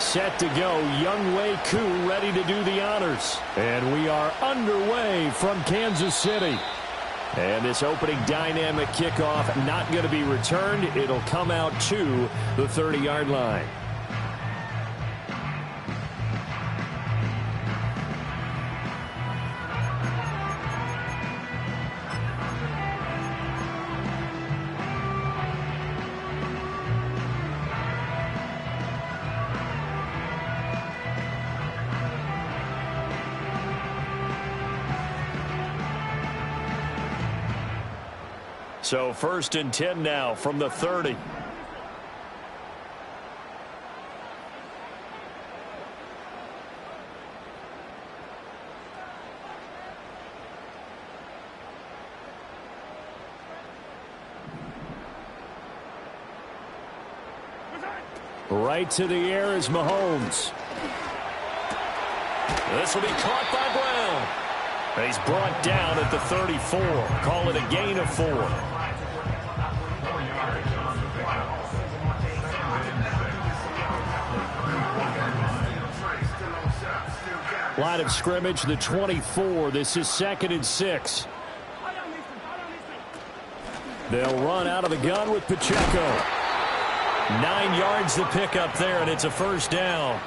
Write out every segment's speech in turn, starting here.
set to go. Younghoe Koo ready to do the honors. And we are underway from Kansas City. And this opening dynamic kickoff not going to be returned. It'll come out to the 30-yard line. So 1st and 10 now from the 30. Right to the air is Mahomes. This will be caught by Brown. He's brought down at the 34. Call it a gain of 4. Line of scrimmage, the 24. This is 2nd and 6. They'll run out of the gun with Pacheco. 9 yards to pick up there, and it's a 1st down.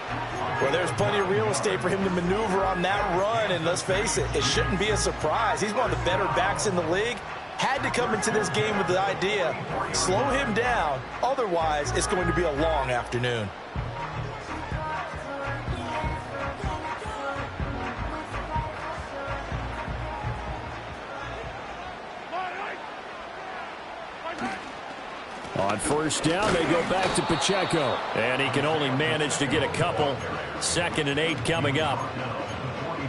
Well, there's plenty of real estate for him to maneuver on that run, and let's face it, it shouldn't be a surprise. He's one of the better backs in the league. Had to come into this game with the idea, slow him down, otherwise it's going to be a long afternoon. On 1st down, they go back to Pacheco. And he can only manage to get a couple. 2nd and 8 coming up.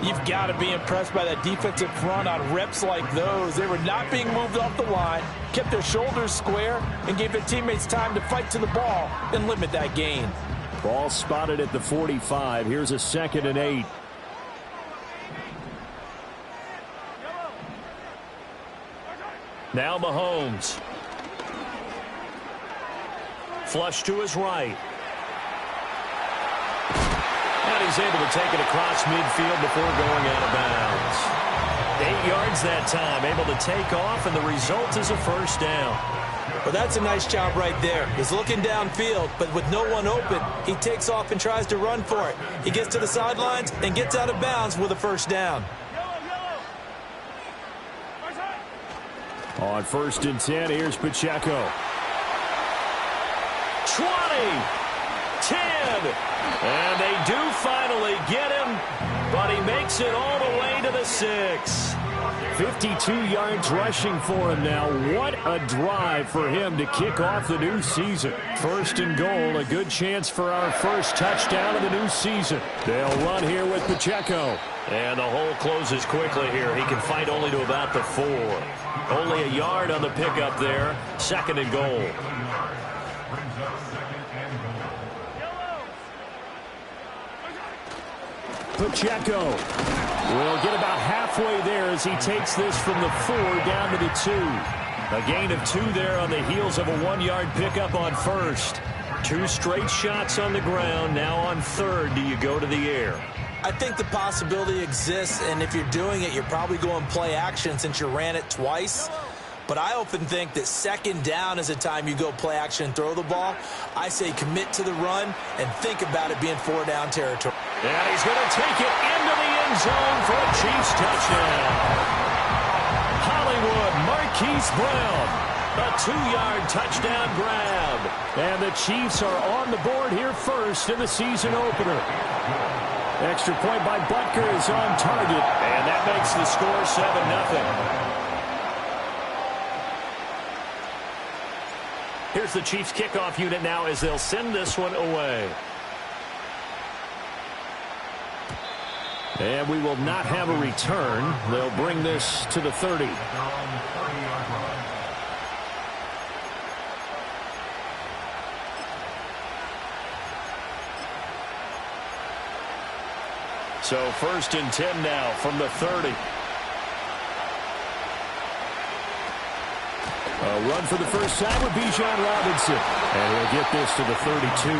You've got to be impressed by that defensive front on reps like those. They were not being moved off the line, kept their shoulders square, and gave their teammates time to fight to the ball and limit that gain. Ball spotted at the 45. Here's a 2nd and 8. Now Mahomes. Flush to his right. And he's able to take it across midfield before going out of bounds. 8 yards that time, able to take off, and the result is a 1st down. Well, that's a nice job right there. He's looking downfield, but with no one open, he takes off and tries to run for it. He gets to the sidelines and gets out of bounds with a 1st down. On 1st and 10, here's Pacheco. 20, 10, and they do finally get him, but he makes it all the way to the 6. 52 yards rushing for him now. What a drive for him to kick off the new season. 1st and goal, a good chance for our first touchdown of the new season. They'll run here with Pacheco. And the hole closes quickly here. He can fight only to about the 4. Only a yard on the pickup there. 2nd and goal. Pacheco will get about halfway there as he takes this from the 4 down to the 2. A gain of 2 there on the heels of a 1-yard pickup on 1st. 2 straight shots on the ground. Now on 3rd, do you go to the air? I think the possibility exists, and if you're doing it, you're probably going play action since you ran it twice. But I often think that 2nd down is a time you go play action and throw the ball. I say commit to the run and think about it being 4-down territory. And he's going to take it into the end zone for a Chiefs touchdown. Hollywood Marquise Brown, a 2-yard touchdown grab. And the Chiefs are on the board here first in the season opener. Extra point by Butker is on target, and that makes the score 7-0. Here's the Chiefs kickoff unit now as they'll send this one away. And we will not have a return. They'll bring this to the 30. So 1st and 10 now from the 30. A run for the first time with Bijan Robinson. And he'll get this to the 32.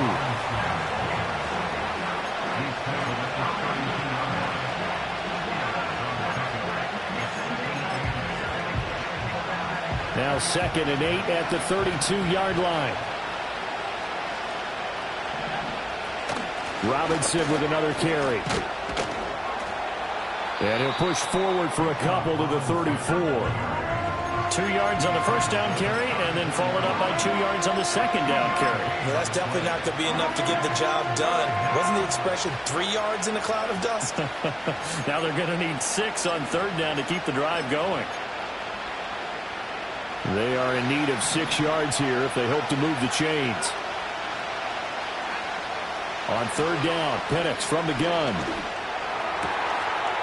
Now 2nd and 8 at the 32-yard line. Robinson with another carry. And he'll push forward for a couple to the 34. 2 yards on the first down carry, and then followed up by 2 yards on the second down carry. Well, that's definitely not going to be enough to get the job done. Wasn't the expression 3 yards in a cloud of dust? Now they're going to need 6 on third down to keep the drive going. They are in need of 6 yards here if they hope to move the chains. On third down, Penix from the gun.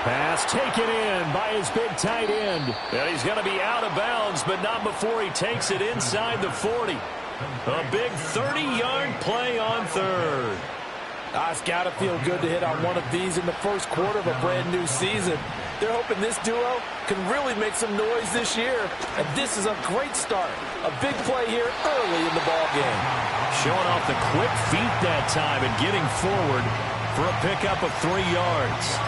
Pass taken in by his big tight end. And he's going to be out of bounds, but not before he takes it inside the 40. A big 30-yard play on third. It's got to feel good to hit on one of these in the first quarter of a brand-new season. They're hoping this duo can really make some noise this year. And this is a great start. A big play here early in the ballgame. Showing off the quick feet that time and getting forward for a pickup of 3 yards.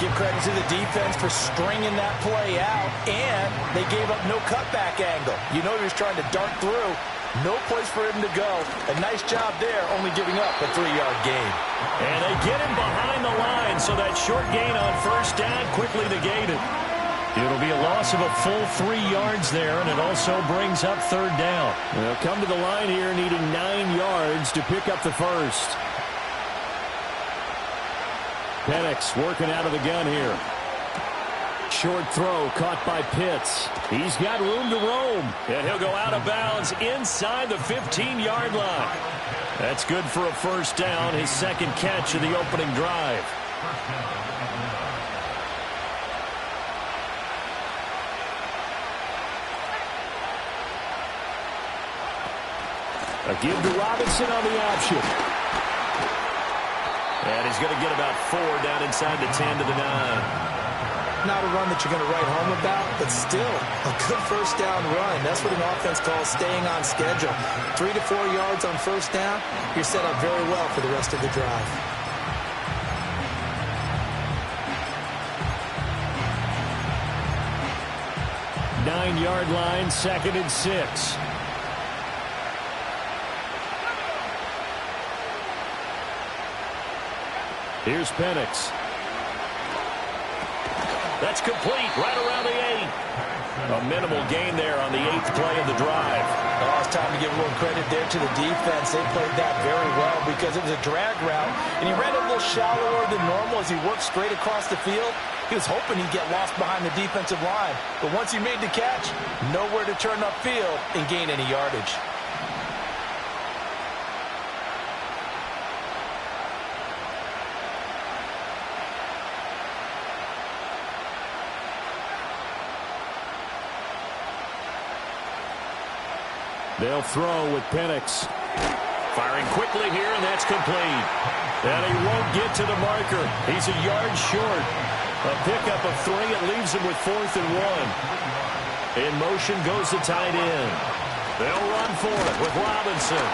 Give credit to the defense for stringing that play out, and they gave up no cutback angle. You know he was trying to dart through. No place for him to go. A nice job there, only giving up a 3-yard gain. And they get him behind the line, so that short gain on first down quickly negated. It'll be a loss of a full 3 yards there, and it also brings up third down. They'll come to the line here needing 9 yards to pick up the first. Penix working out of the gun here. Short throw caught by Pitts. He's got room to roam. And he'll go out of bounds inside the 15-yard line. That's good for a first down, his second catch of the opening drive. A give to Robinson on the option. And he's going to get about 4 down inside the 10 to the 9. Not a run that you're going to write home about, but still a good first down run. That's what an offense calls staying on schedule. 3 to 4 yards on first down, you're set up very well for the rest of the drive. Nine-yard line, 2nd and 6. Here's Penix. That's complete right around the 8. A minimal gain there on the 8th play of the drive. Oh, it's time to give a little credit there to the defense. They played that very well because it was a drag route, and he ran a little shallower than normal as he worked straight across the field. He was hoping he'd get lost behind the defensive line, but once he made the catch, nowhere to turn upfield and gain any yardage. They'll throw with Penix. Firing quickly here, and that's complete. And he won't get to the marker. He's a yard short. A pickup of 3. It leaves him with 4th and 1. In motion goes the tight end. They'll run for it with Robinson.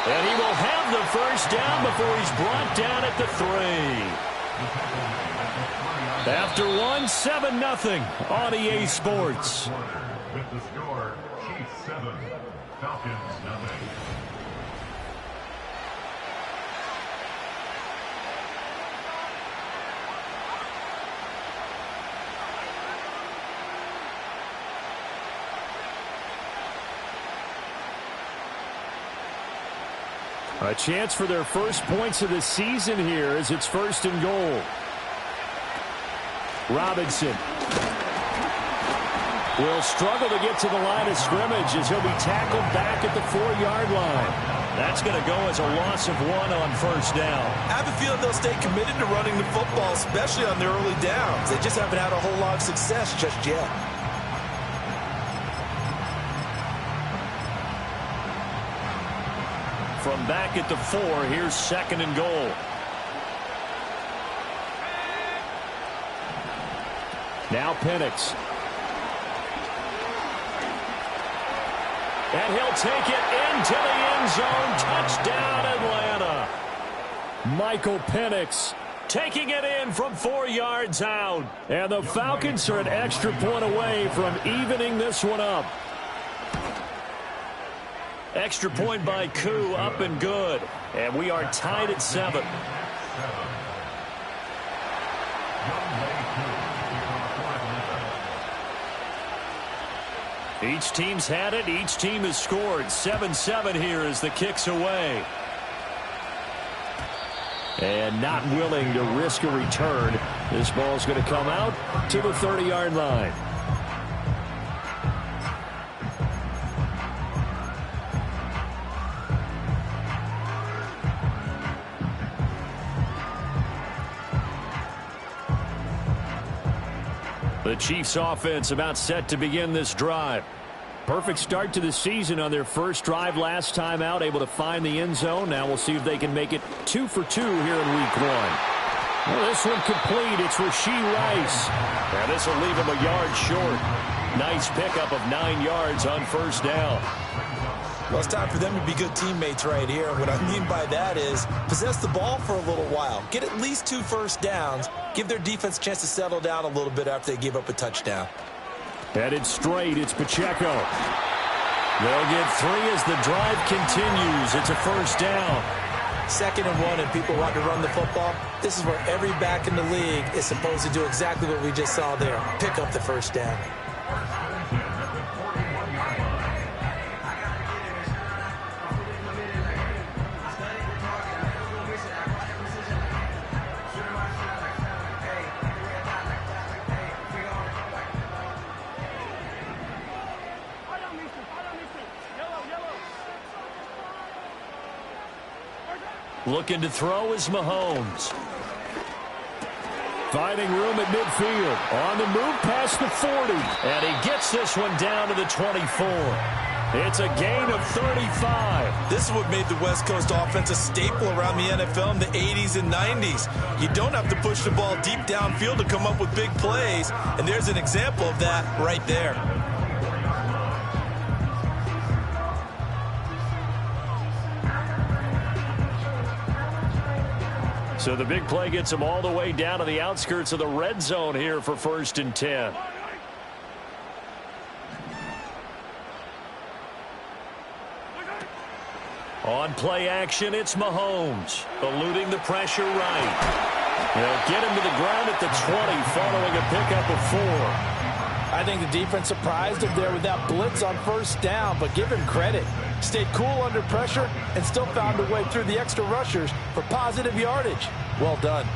And he will have the first down before he's brought down at the 3. After 1, 7-0 on EA Sports. With the score, Chiefs 7, Falcons 0. A chance for their first points of the season here as it's 1st and goal. Robinson will struggle to get to the line of scrimmage as he'll be tackled back at the 4-yard line. That's going to go as a loss of 1 on first down. I have a feeling they'll stay committed to running the football, especially on their early downs. They just haven't had a whole lot of success just yet. From back at the 4, here's 2nd and goal. Now Penix. And he'll take it into the end zone. Touchdown, Atlanta. Michael Penix taking it in from 4 yards out. And the Falcons are an extra point away from evening this one up. Extra point by Koo, up and good. And we are tied at 7. Each team's had it. Each team has scored. 7-7 here as the kick's away. And not willing to risk a return. This ball's going to come out to the 30-yard line. The Chiefs offense about set to begin this drive. Perfect start to the season on their first drive last time out, able to find the end zone. Now we'll see if they can make it 2 for 2 here in week 1. Well, this one complete. It's Rashee Rice. And this will leave him a yard short. Nice pickup of 9 yards on first down. Well, it's time for them to be good teammates right here. And what I mean by that is possess the ball for a little while. Get at least 2 first downs. Give their defense a chance to settle down a little bit after they give up a touchdown. Headed straight, it's Pacheco. They'll get 3 as the drive continues. It's a first down. 2nd and 1 and people want to run the football. This is where every back in the league is supposed to do exactly what we just saw there. Pick up the first down. Looking to throw is Mahomes. Finding room at midfield. On the move past the 40. And he gets this one down to the 24. It's a gain of 35. This is what made the West Coast offense a staple around the NFL in the 80s and 90s. You don't have to push the ball deep downfield to come up with big plays. And there's an example of that right there. So the big play gets him all the way down to the outskirts of the red zone here for 1st and 10. On play action, it's Mahomes. Eluding the pressure right. They'll get him to the ground at the 20 following a pickup of 4. I think the defense surprised him there with that blitz on first down, but give him credit. Stayed cool under pressure and still found a way through the extra rushers for positive yardage. Well done.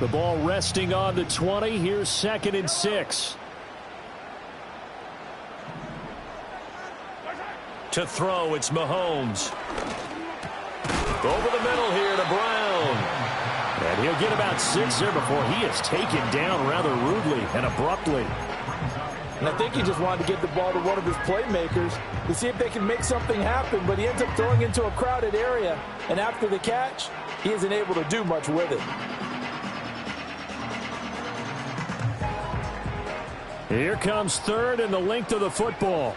The ball resting on the 20. Here's 2nd and 6. To throw, it's Mahomes. Over the middle here to Brown. And he'll get about 6 there before he is taken down rather rudely and abruptly. And I think he just wanted to get the ball to one of his playmakers to see if they can make something happen, but he ends up throwing into a crowded area. And after the catch, he isn't able to do much with it. Here comes 3rd and the length of the football.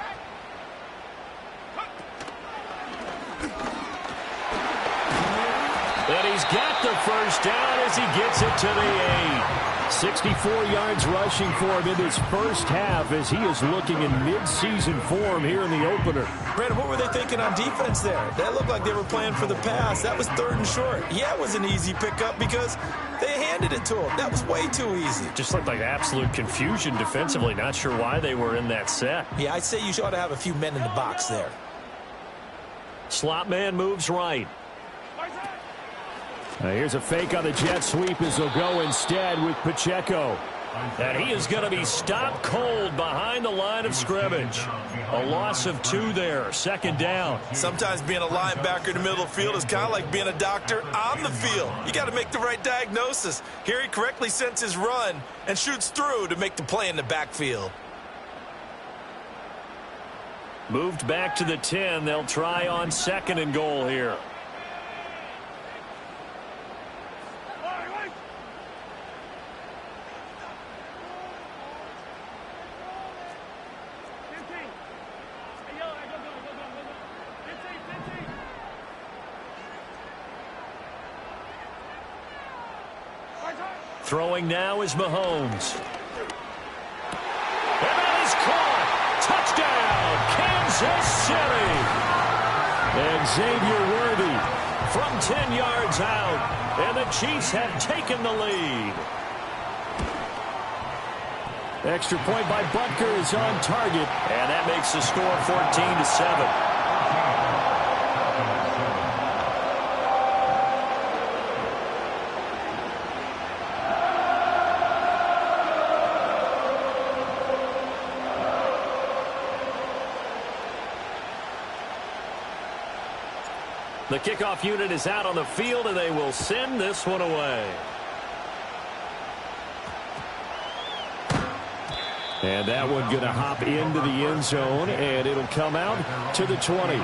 And he's got the first down as he gets it to the 8. 64 yards rushing for him in his first half as he is looking in mid-season form here in the opener. Brandon, what were they thinking on defense there? That looked like they were playing for the pass. That was 3rd and short. Yeah, it was an easy pickup because they handed it to him. That was way too easy. Just looked like absolute confusion defensively. Not sure why they were in that set. Yeah, I'd say you ought to have a few men in the box there. Slot man moves right. Here's a fake on the jet sweep as they'll go instead with Pacheco. And he is going to be stopped cold behind the line of scrimmage. A loss of 2 there, 2nd down. Sometimes being a linebacker in the middle of the field is kind of like being a doctor on the field. You got to make the right diagnosis. Here he correctly sends his run and shoots through to make the play in the backfield. Moved back to the 10. They'll try on 2nd and goal here. Throwing now is Mahomes. And that is caught. Touchdown, Kansas City. And Xavier Worthy from 10 yards out. And the Chiefs have taken the lead. Extra point by Butker is on target. And that makes the score 14-7. The kickoff unit is out on the field, and they will send this one away. And that one going to hop into the end zone, and it'll come out to the 20.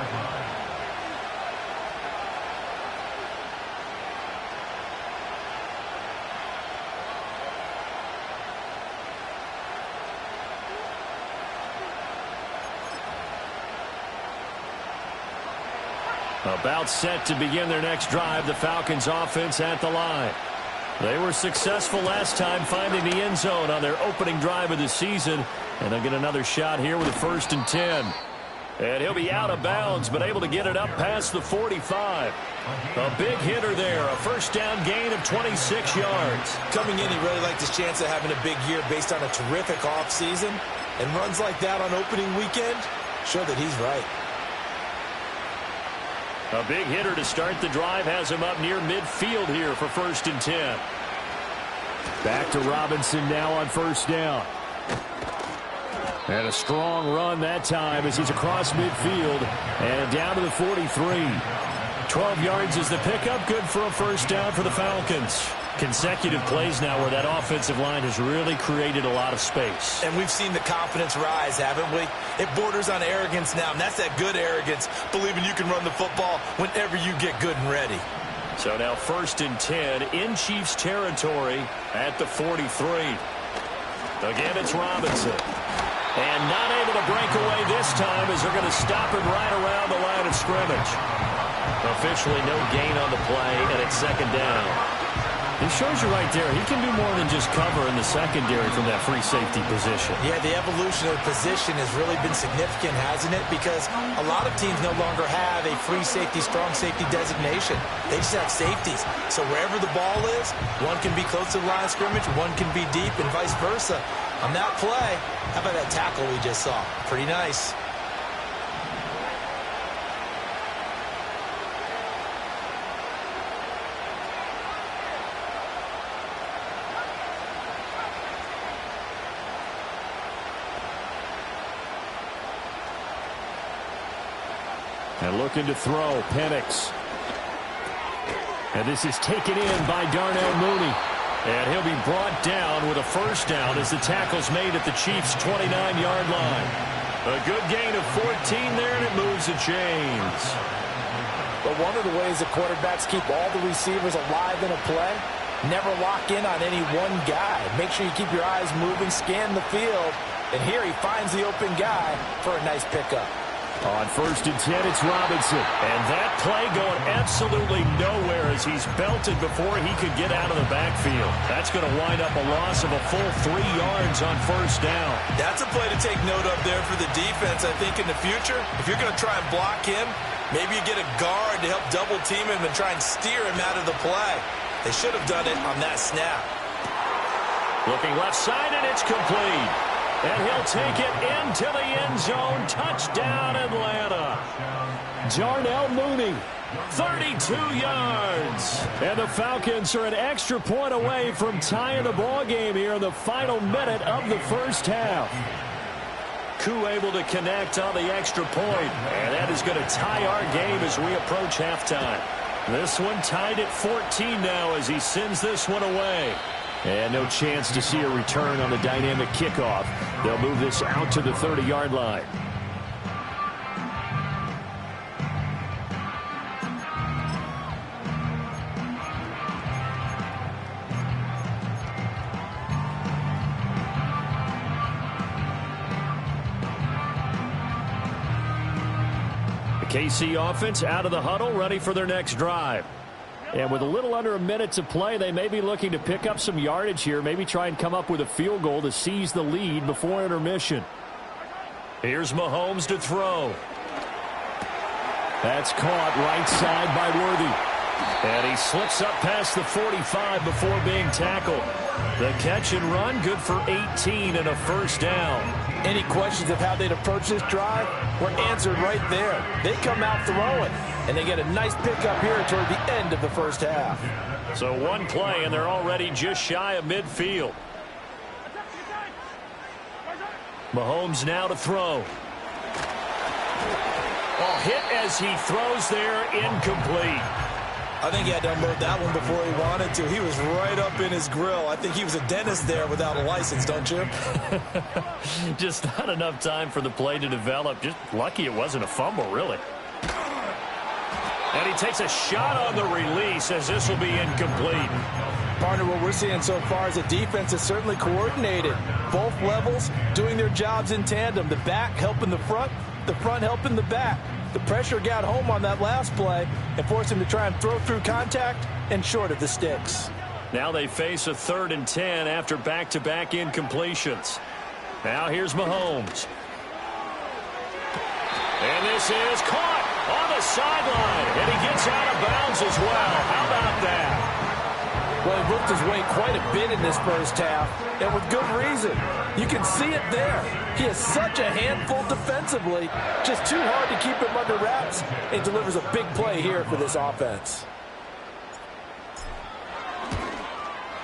About set to begin their next drive, the Falcons offense at the line. They were successful last time finding the end zone on their opening drive of the season, and they'll get another shot here with a 1st and 10. And he'll be out of bounds, but able to get it up past the 45. A big hitter there, a first down gain of 26 yards. Coming in, he really liked his chance of having a big year based on a terrific offseason, and runs like that on opening weekend show that he's right. A big hitter to start the drive has him up near midfield here for 1st and 10. Back to Robinson now on 1st down. And a strong run that time as he's across midfield and down to the 43. 12 yards is the pickup, good for a 1st down for the Falcons. Consecutive plays now where that offensive line has really created a lot of space. And we've seen the confidence rise, haven't we? It borders on arrogance now, and that's that good arrogance, believing you can run the football whenever you get good and ready. So now 1st and 10 in Chiefs territory at the 43. Again, it's Robinson. And not able to break away this time as they're going to stop him right around the line of scrimmage. Officially no gain on the play, and it's 2nd down. He shows you right there, he can do more than just cover in the secondary from that free safety position. Yeah, the evolution of the position has really been significant, hasn't it? Because a lot of teams no longer have a free safety, strong safety designation. They just have safeties. So wherever the ball is, one can be close to the line of scrimmage, one can be deep, and vice versa. On that play, how about that tackle we just saw? Pretty nice. And looking to throw, Penix. And this is taken in by Darnell Mooney. And he'll be brought down with a 1st down as the tackle's made at the Chiefs' 29-yard line. A good gain of 14 there, and it moves the chains. But one of the ways that quarterbacks keep all the receivers alive in a play, never lock in on any one guy. Make sure you keep your eyes moving, scan the field. And here he finds the open guy for a nice pickup. On 1st and 10, it's Robinson. And that play going absolutely nowhere as he's belted before he could get out of the backfield. That's going to wind up a loss of a full 3 yards on 1st down. That's a play to take note of there for the defense, I think, in the future. If you're going to try and block him, maybe you get a guard to help double team him and try and steer him out of the play. They should have done it on that snap. Looking left side, and it's complete. And he'll take it into the end zone. Touchdown, Atlanta. Darnell Mooney, 32 yards. And the Falcons are an extra point away from tying the ball game here in the final minute of the 1st half. Koo able to connect on the extra point. And that is going to tie our game as we approach halftime. This one tied at 14 now as he sends this one away. And no chance to see a return on the dynamic kickoff. They'll move this out to the 30-yard line. The KC offense out of the huddle, ready for their next drive. And with a little under a minute to play, they may be looking to pick up some yardage here, maybe try and come up with a field goal to seize the lead before intermission. Here's Mahomes to throw. That's caught right side by Worthy. And he slips up past the 45 before being tackled. The catch and run, good for 18 and a first down. Any questions of how they'd approach this drive were answered right there. They come out throwing, and they get a nice pickup here toward the end of the first half. So one play, and they're already just shy of midfield. Mahomes now to throw. Oh, hit as he throws there, incomplete. I think he had to unload that one before he wanted to. He was right up in his grill. I think he was a dentist there without a license, don't you? Just not enough time for the play to develop. Just lucky it wasn't a fumble, really. And he takes a shot on the release as this will be incomplete. Partner, what we're seeing so far is a defense is certainly coordinated. Both levels doing their jobs in tandem. The back helping the front helping the back. The pressure got home on that last play and forced him to try and throw through contact and short of the sticks. Now they face a 3rd and 10 after back-to-back incompletions. Now here's Mahomes. And this is caught on the sideline. And he gets out of bounds as well. How about that? Well, he worked his way quite a bit in this first half, and with good reason. You can see it there. He is such a handful defensively, just too hard to keep him under wraps, and delivers a big play here for this offense.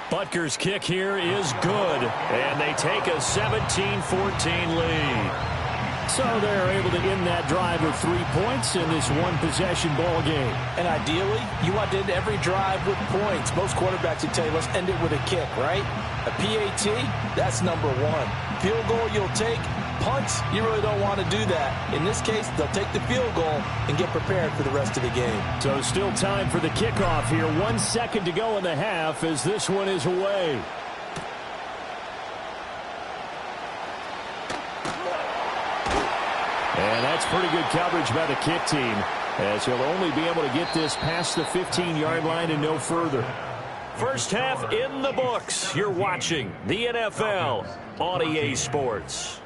Butker's kick here is good, and they take a 17-14 lead. So they're able to end that drive with 3 points in this one-possession ball game. And ideally, you want to end every drive with points. Most quarterbacks would tell you, let's end it with a kick, right? A PAT, that's number 1. Field goal you'll take. Punts, you really don't want to do that. In this case, they'll take the field goal and get prepared for the rest of the game. So still time for the kickoff here. 1 second to go in the half as this one is away. And that's pretty good coverage by the kick team, as he'll only be able to get this past the 15-yard line and no further. First half in the books. You're watching the NFL on EA Sports.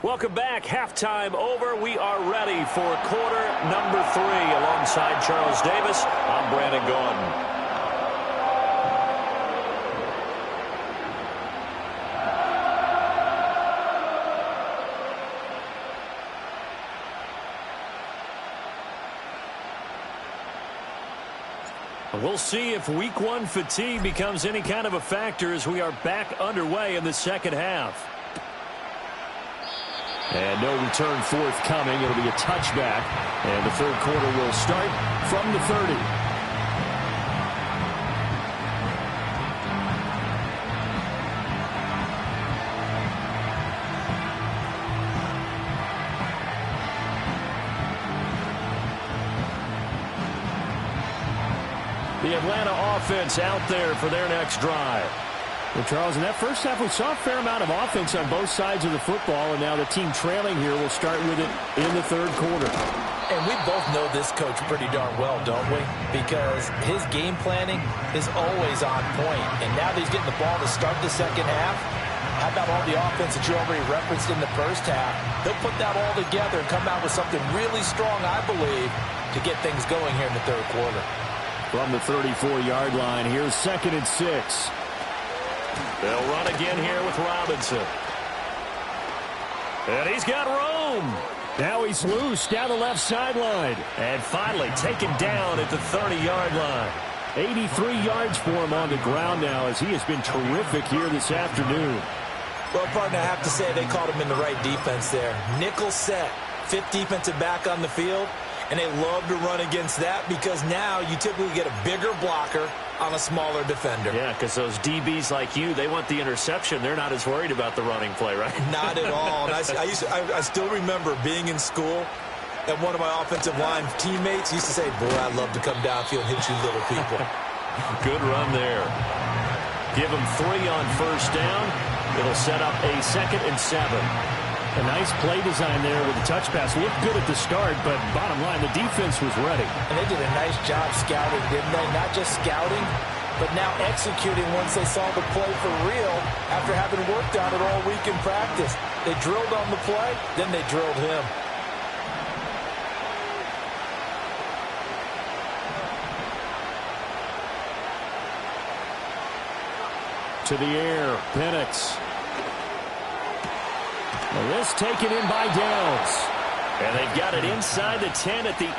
Welcome back. Halftime over. We are ready for quarter number 3. Alongside Charles Davis, I'm Brandon Gaudin. We'll see if week 1 fatigue becomes any kind of a factor as we are back underway in the second half. And no return forthcoming. It'll be a touchback. And the third quarter will start from the 30. The Atlanta offense out there for their next drive. Well, Charles, in that first half, we saw a fair amount of offense on both sides of the football, and now the team trailing here will start with it in the third quarter. And we both know this coach pretty darn well, don't we? Because his game planning is always on point. And now that he's getting the ball to start the second half, how about all the offense that you already referenced in the first half? They'll put that all together and come out with something really strong, I believe, to get things going here in the third quarter. From the 34-yard line, here's 2nd and 6. They'll run again here with Robinson. And he's got room. Now he's loose down the left sideline. And finally taken down at the 30-yard line. 83 yards for him on the ground now as he has been terrific here this afternoon. Well, partner, I have to say they caught him in the right defense there. Nickel set, 5th defensive back on the field. And they love to run against that because now you typically get a bigger blocker on a smaller defender. Yeah, because those DBs like you, they want the interception. They're not as worried about the running play, right? Not at all. And I still remember being in school, and one of my offensive line teammates used to say, boy, I'd love to come downfield and hit you little people. Good run there. Give him 3 on first down. It'll set up a 2nd and 7. A nice play design there with the touch pass. Looked good at the start, but bottom line, the defense was ready. And they did a nice job scouting, didn't they? Not just scouting, but now executing once they saw the play for real after having worked on it all week in practice. They drilled on the play, then they drilled him. To the air, Penix. And this taken in by Downs. And they've got it inside the 10 at the 8.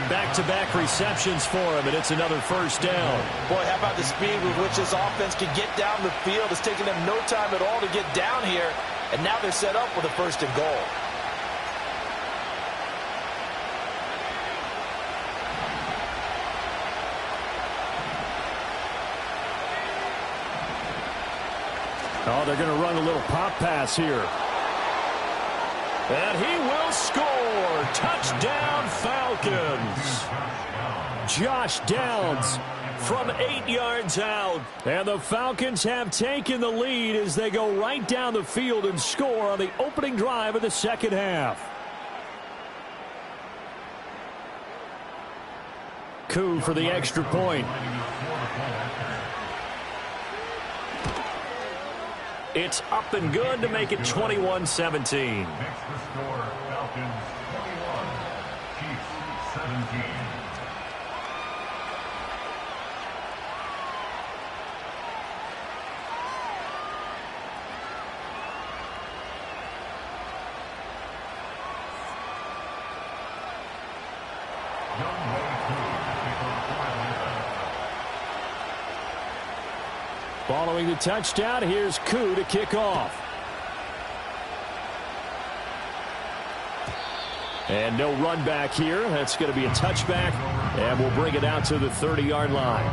Back-to-back receptions for him, and it's another first down. Boy, how about the speed with which this offense can get down the field? It's taking them no time at all to get down here, and now they're set up with a 1st and goal. Oh, they're going to run a little pop pass here. And he will score. Touchdown, Falcons. Josh Downs from 8 yards out. And the Falcons have taken the lead as they go right down the field and score on the opening drive of the 2nd half. Koo for the extra point. It's up and good to make it 21-17. Next to score, Falcons 21, Chiefs 17. Following the touchdown, here's Koo to kick off. And no run back here. That's going to be a touchback, and we'll bring it out to the 30-yard line.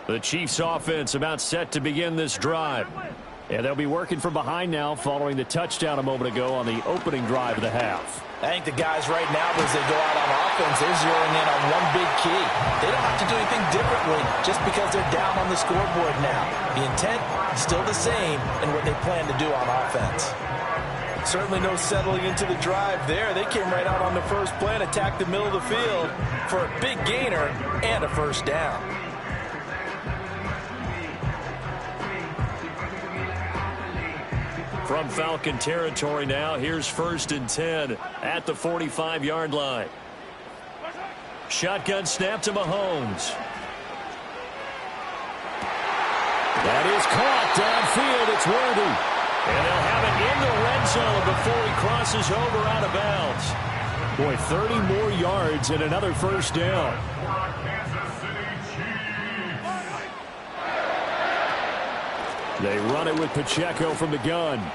The Chiefs offense about set to begin this drive. And they'll be working from behind now following the touchdown a moment ago on the opening drive of the half. I think the guys right now, as they go out on offense, they're zeroing in on one big key. They don't have to do anything differently just because they're down on the scoreboard now. The intent is still the same in what they plan to do on offense. Certainly no settling into the drive there. They came right out on the first play and attacked the middle of the field for a big gainer and a first down. From Falcon territory now, here's 1st and 10 at the 45-yard line. Shotgun snap to Mahomes. That is caught downfield. It's Worthy. And they'll have it in the red zone before he crosses over out of bounds. Boy, 30 more yards and another first down. They run it with Pacheco from the gun. And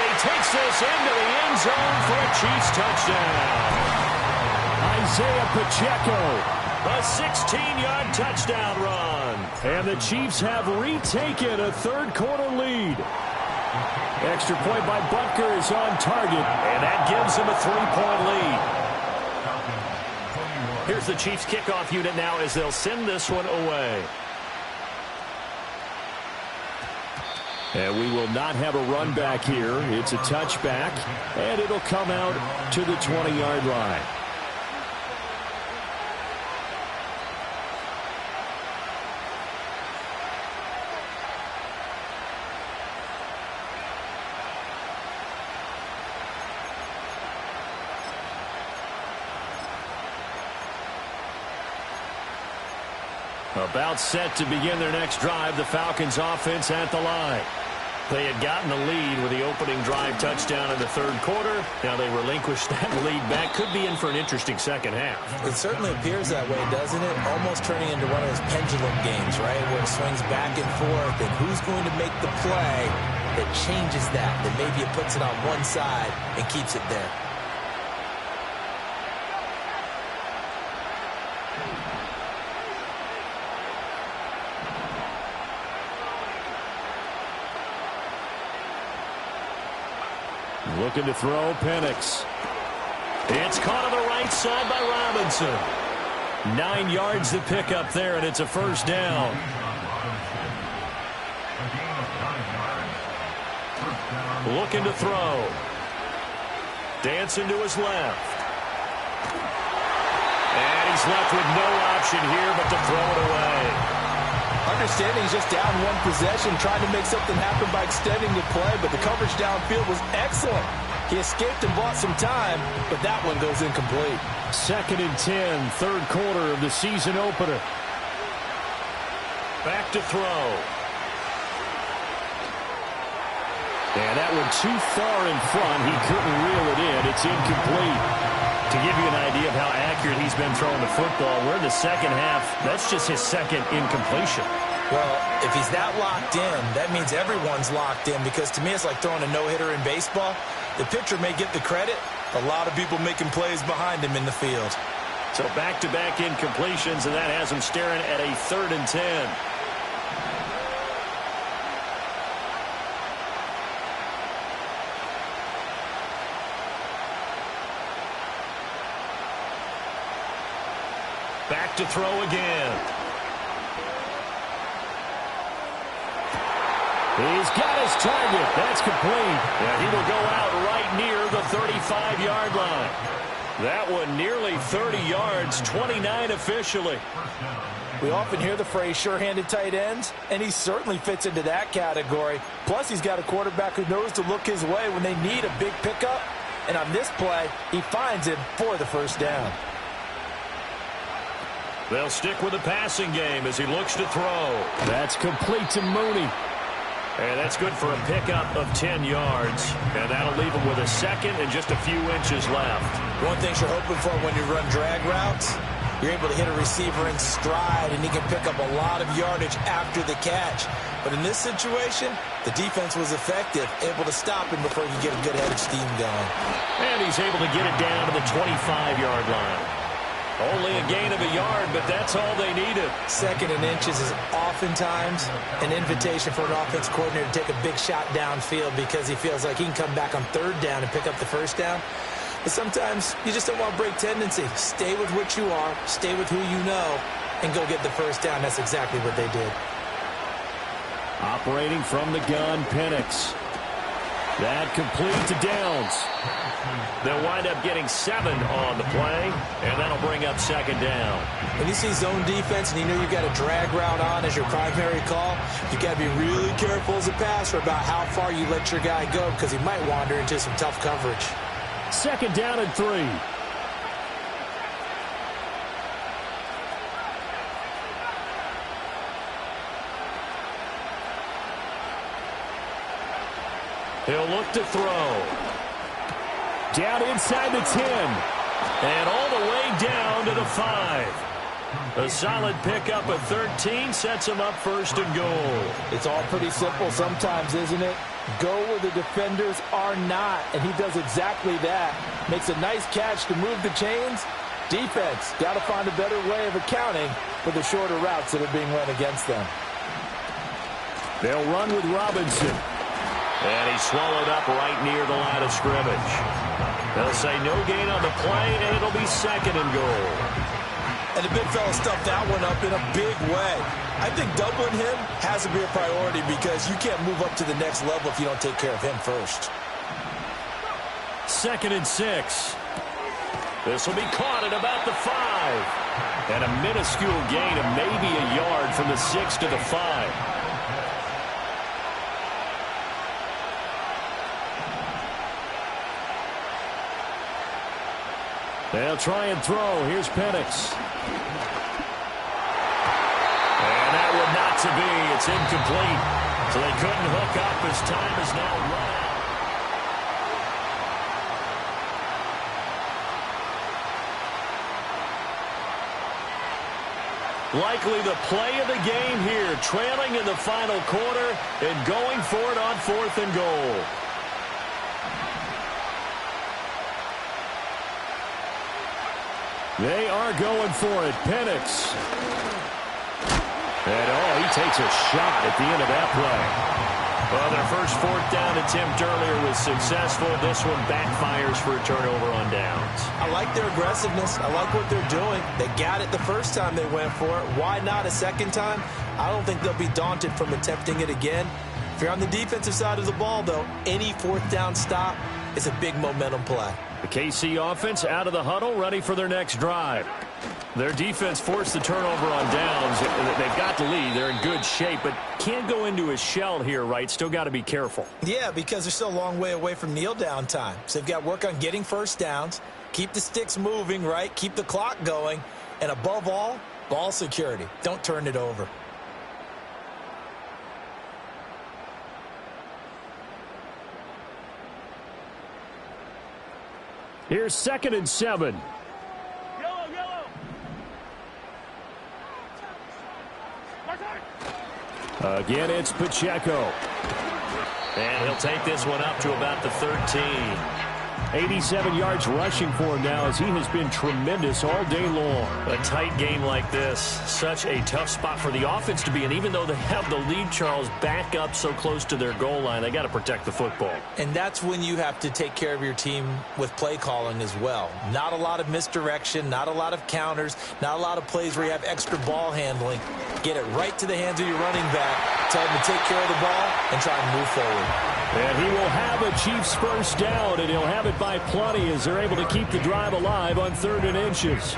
he takes this into the end zone for a Chiefs touchdown. Isaiah Pacheco, a 16-yard touchdown run. And the Chiefs have retaken a third-quarter lead. Extra point by Butker is on target, and that gives him a 3-point lead. Here's the Chiefs kickoff unit now as they'll send this one away. And we will not have a run back here. It's a touchback, and it'll come out to the 20-yard line. About set to begin their next drive, the Falcons offense at the line. They had gotten the lead with the opening drive touchdown in the third quarter. Now they relinquished that lead back. Could be in for an interesting second half. It certainly appears that way, doesn't it? Almost turning into one of those pendulum games, right, where it swings back and forth, and who's going to make the play that changes that maybe it puts it on one side and keeps it there. Looking to throw, Penix. It's caught on the right side by Robinson. 9 yards to pick up there, and it's a first down. Looking to throw. Dancing to his left. And he's left with no option here but to throw it away. Understanding he's just down one possession, trying to make something happen by extending the play, but the coverage downfield was excellent. He escaped and bought some time, but that one goes incomplete. 2nd and 10, third quarter of the season opener. Back to throw. And that one too far in front. He couldn't reel it in. It's incomplete. To give you an idea of how accurate he's been throwing the football, we're in the second half. That's just his second incompletion. Well, if he's that locked in, that means everyone's locked in, because to me it's like throwing a no-hitter in baseball. The pitcher may get the credit. A lot of people making plays behind him in the field. So back-to-back incompletions, and that has him staring at a 3rd and 10. Back to throw again. He's got his target. That's complete. And he will go out right near the 35-yard line. That one nearly 30 yards, 29 officially. We often hear the phrase sure-handed tight ends, and he certainly fits into that category. Plus, he's got a quarterback who knows to look his way when they need a big pickup. And on this play, he finds him for the first down. They'll stick with the passing game as he looks to throw. That's complete to Mooney. And that's good for a pickup of 10 yards. And that'll leave him with a second and just a few inches left. One thing you're hoping for when you run drag routes, you're able to hit a receiver in stride, and he can pick up a lot of yardage after the catch. But in this situation, the defense was effective, able to stop him before he could get a good head of steam going. And he's able to get it down to the 25-yard line. Only a gain of a yard, but that's all they needed. 2nd and inches is oftentimes an invitation for an offense coordinator to take a big shot downfield because he feels like he can come back on 3rd down and pick up the first down. But sometimes you just don't want to break tendency. Stay with what you are, stay with who you know, and go get the first down. That's exactly what they did. Operating from the gun, Penix. That complete to Downs. They'll wind up getting 7 on the play, and that'll bring up 2nd down. When you see zone defense and you know you've got a drag route on as your primary call, you've got to be really careful as a passer about how far you let your guy go, because he might wander into some tough coverage. 2nd down and 3. He'll look to throw. Down inside the 10. And all the way down to the 5. A solid pickup of 13 sets him up 1st and goal. It's all pretty simple sometimes, isn't it? Go where the defenders are not, and he does exactly that. Makes a nice catch to move the chains. Defense, got to find a better way of accounting for the shorter routes that are being run against them. They'll run with Robinson. And he's swallowed up right near the line of scrimmage. They'll say no gain on the play, and it'll be 2nd and goal. And the big fella stuffed that one up in a big way. I think doubling him has to be a priority, because you can't move up to the next level if you don't take care of him first. 2nd and 6. This will be caught at about the 5. And a minuscule gain of maybe a yard from the 6 to the 5. They'll try and throw. Here's Penix. And that would not to be. It's incomplete. So they couldn't hook up as time is now run out. Likely the play of the game here, trailing in the final quarter and going for it on 4th and goal. They are going for it. Penix. And, he takes a shot at the end of that play. Well, their first 4th down attempt earlier was successful. This one backfires for a turnover on downs. I like their aggressiveness. I like what they're doing. They got it the first time they went for it. Why not a second time? I don't think they'll be daunted from attempting it again. If you're on the defensive side of the ball, though, any 4th down stop is a big momentum play. The KC offense out of the huddle, ready for their next drive. Their defense forced the turnover on downs. They've got the lead. They're in good shape, but can't go into a shell here, right? Still got to be careful. Yeah, because they're still a long way away from kneel down time. So they've got to work on getting first downs, keep the sticks moving, right? Keep the clock going, and above all, ball security. Don't turn it over. Here's 2nd and 7. Again, it's Pacheco. And he'll take this one up to about the 13. 87 yards rushing for him now as he has been tremendous all day long. A tight game like this, such a tough spot for the offense to be in. Even though they have the lead, Charles, back up so close to their goal line, they got to protect the football. And that's when you have to take care of your team with play calling as well. Not a lot of misdirection, not a lot of counters, not a lot of plays where you have extra ball handling. Get it right to the hands of your running back, tell him to take care of the ball, and try and move forward. And he will have a Chiefs first down, and he'll have it by plenty as they're able to keep the drive alive on 3rd and inches.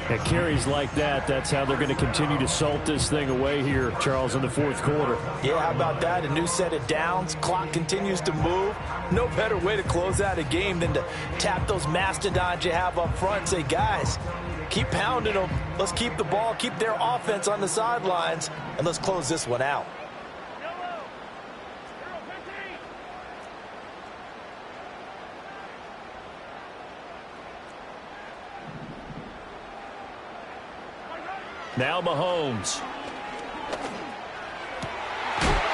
At carries like that, that's how they're going to continue to salt this thing away here, Charles, in the 4th quarter. Yeah, how about that? A new set of downs. Clock continues to move. No better way to close out a game than to tap those mastodons you have up front and say, guys, keep pounding them. Let's keep the ball, keep their offense on the sidelines, and let's close this one out. Now Mahomes.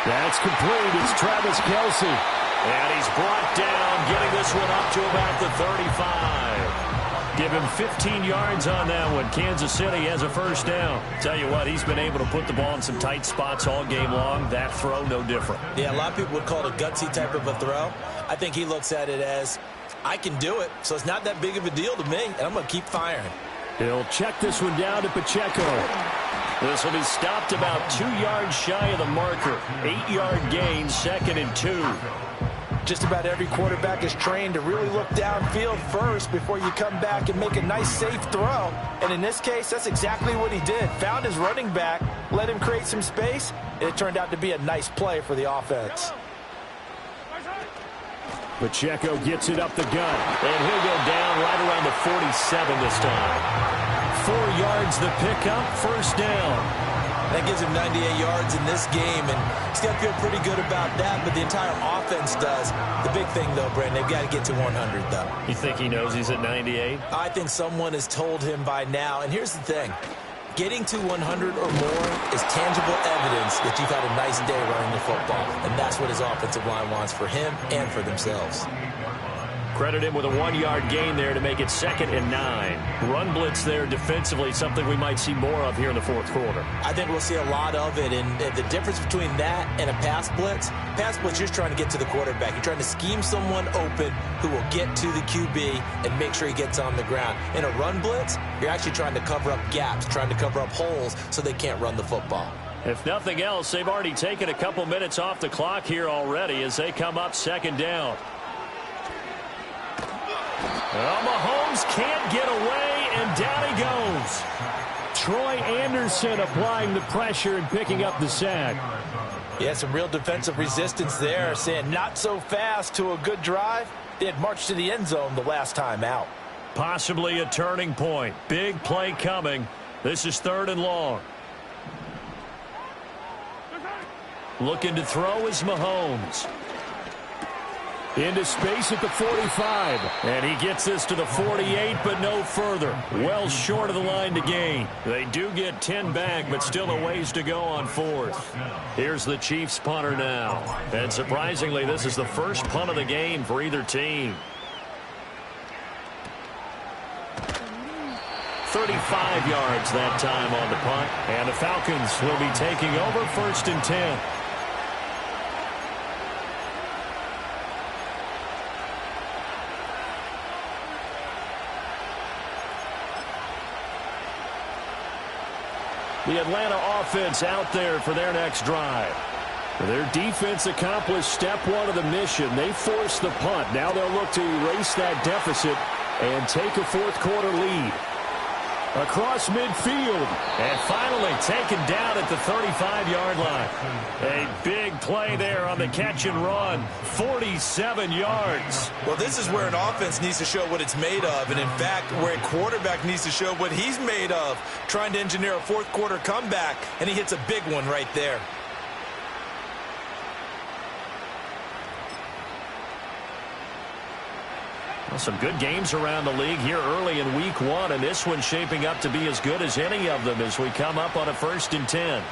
That's complete. It's Travis Kelce. And he's brought down, getting this one up to about the 35. Give him 15 yards on that one. Kansas City has a first down. Tell you what, he's been able to put the ball in some tight spots all game long. That throw, no different. Yeah, a lot of people would call it a gutsy type of a throw. I think he looks at it as, I can do it, so it's not that big of a deal to me, and I'm going to keep firing. He'll check this one down to Pacheco. This will be stopped about 2 yards shy of the marker. 8-yard gain, 2nd and 2. Just about every quarterback is trained to really look downfield first before you come back and make a nice, safe throw. And in this case, that's exactly what he did. Found his running back, let him create some space, and it turned out to be a nice play for the offense. Pacheco gets it up the gut, and he'll go down right around the 47 this time. 4 yards the pickup, first down. That gives him 98 yards in this game, and he's got to feel pretty good about that, but the entire offense does. The big thing, though, Brandon, they've got to get to 100, though. You think he knows he's at 98? I think someone has told him by now, and here's the thing. Getting to 100 or more is tangible evidence that you've had a nice day running the football, and that's what his offensive line wants for him and for themselves. Credit him with a 1-yard gain there to make it 2nd and 9. Run blitz there defensively, something we might see more of here in the 4th quarter. I think we'll see a lot of it, and the difference between that and a pass blitz, you're just trying to get to the quarterback. You're trying to scheme someone open who will get to the QB and make sure he gets on the ground. In a run blitz, you're actually trying to cover up gaps, trying to cover up holes so they can't run the football. If nothing else, they've already taken a couple minutes off the clock here already as they come up 2nd down. Well, Mahomes can't get away, and down he goes. Troy Anderson applying the pressure and picking up the sack. Yeah, some real defensive resistance there, saying not so fast to a good drive. They had marched to the end zone the last time out. Possibly a turning point. Big play coming. This is 3rd and long. Looking to throw is Mahomes. Into space at the 45. And he gets this to the 48, but no further. Well short of the line to gain. They do get 10 back, but still a ways to go on fourth. Here's the Chiefs punter now. And surprisingly, this is the first punt of the game for either team. 35 yards that time on the punt. And the Falcons will be taking over 1st and 10. The Atlanta offense out there for their next drive. Their defense accomplished step one of the mission. They forced the punt. Now they'll look to erase that deficit and take a fourth-quarter lead. Across midfield. And finally taken down at the 35-yard line. A big play there on the catch and run. 47 yards. Well, this is where an offense needs to show what it's made of. And, in fact, where a quarterback needs to show what he's made of. Trying to engineer a fourth-quarter comeback. And he hits a big one right there. Well, some good games around the league here early in week one, and this one's shaping up to be as good as any of them as we come up on a 1st and 10.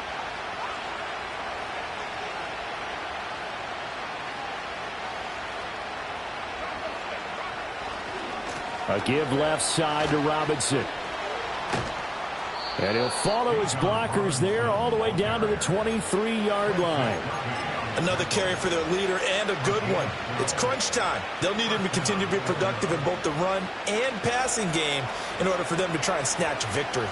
A give left side to Robinson. And he'll follow his blockers there all the way down to the 23-yard line. Another carry for their leader and a good one. It's crunch time. They'll need him to continue to be productive in both the run and passing game in order for them to try and snatch victory.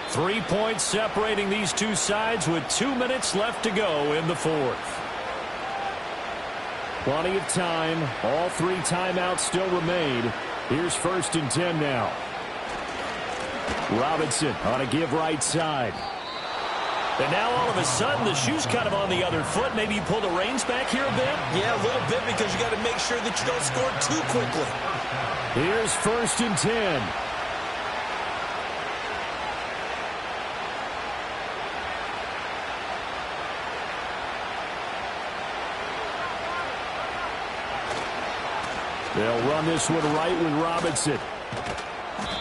Three points separating these two sides with 2 minutes left to go in the fourth. Plenty of time. All 3 timeouts still remain. Here's 1st and 10 now. Robinson on a give right side. And now all of a sudden the shoe's kind of on the other foot. Maybe you pull the reins back here a bit? Yeah, a little bit because you got to make sure that you don't score too quickly. Here's 1st and 10. They'll run this one right with Robinson.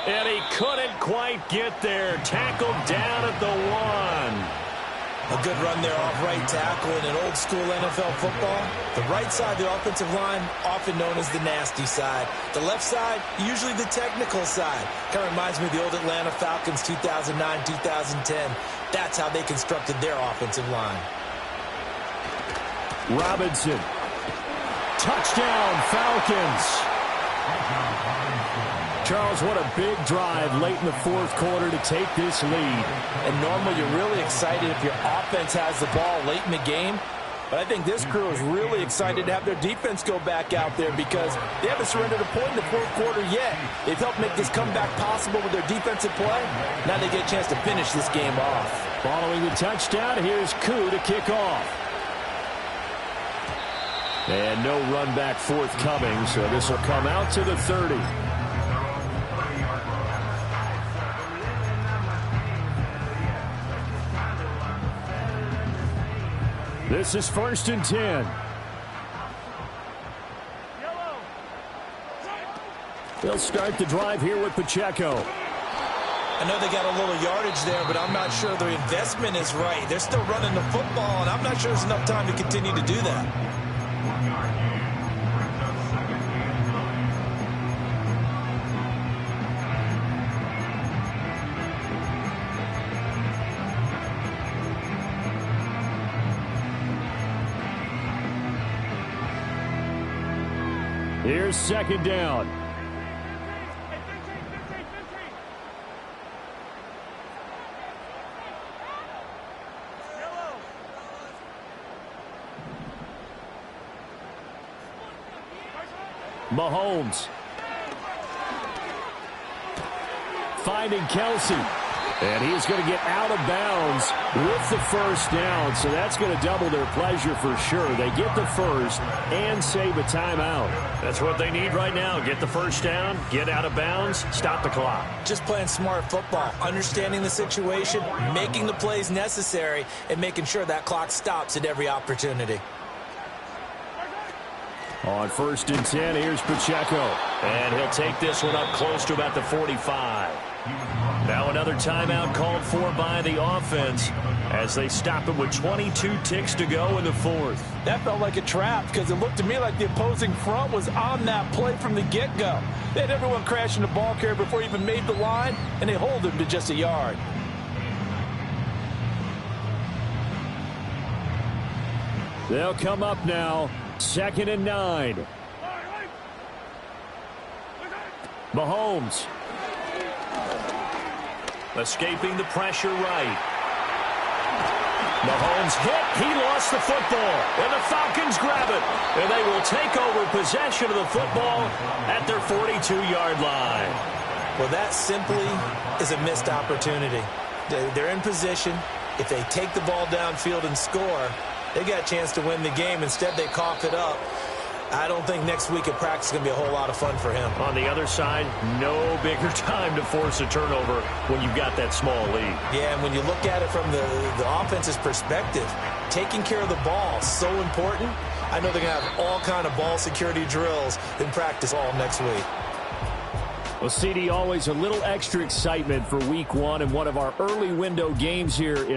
And he couldn't quite get there. Tackled down at the 1. A good run there off right tackle in an old-school NFL football. The right side, the offensive line, often known as the nasty side. The left side, usually the technical side. Kind of reminds me of the old Atlanta Falcons 2009-2010. That's how they constructed their offensive line. Robinson. Touchdown, Falcons. Charles, what a big drive late in the fourth quarter to take this lead. And normally you're really excited if your offense has the ball late in the game. But I think this crew is really excited to have their defense go back out there because they haven't surrendered a point in the fourth quarter yet. They've helped make this comeback possible with their defensive play. Now they get a chance to finish this game off. Following the touchdown, here's Koo to kick off. And no run back forthcoming, so this will come out to the 30. This is 1st and 10. They'll start the drive here with Pacheco. I know they got a little yardage there, but I'm not sure their investment is right. They're still running the football, and I'm not sure there's enough time to continue to do that. Here's 2nd down. Mahomes. Finding Kelsey. And he is going to get out of bounds with the first down, so that's going to double their pleasure for sure. They get the first and save a timeout. That's what they need right now. Get the first down, get out of bounds, stop the clock. Just playing smart football, understanding the situation, making the plays necessary, and making sure that clock stops at every opportunity. On 1st and 10, here's Pacheco. And he'll take this one up close to about the 45. Now another timeout called for by the offense as they stop it with 22 ticks to go in the 4th. That felt like a trap because it looked to me like the opposing front was on that play from the get-go. They had everyone crashing the ball carrier before he even made the line, and they hold him to just a yard. They'll come up now, 2nd and 9. Mahomes. Escaping the pressure right. Mahomes hit. He lost the football. And the Falcons grab it. And they will take over possession of the football at their 42-yard line. Well, that simply is a missed opportunity. They're in position. If they take the ball downfield and score, they got a chance to win the game. Instead, they cough it up. I don't think next week at practice is going to be a whole lot of fun for him. On the other side, no bigger time to force a turnover when you've got that small lead. Yeah, and when you look at it from the offense's perspective, taking care of the ball is so important. I know they're going to have all kind of ball security drills in practice all next week. Well, CD, always a little extra excitement for week 1 and one of our early window games here in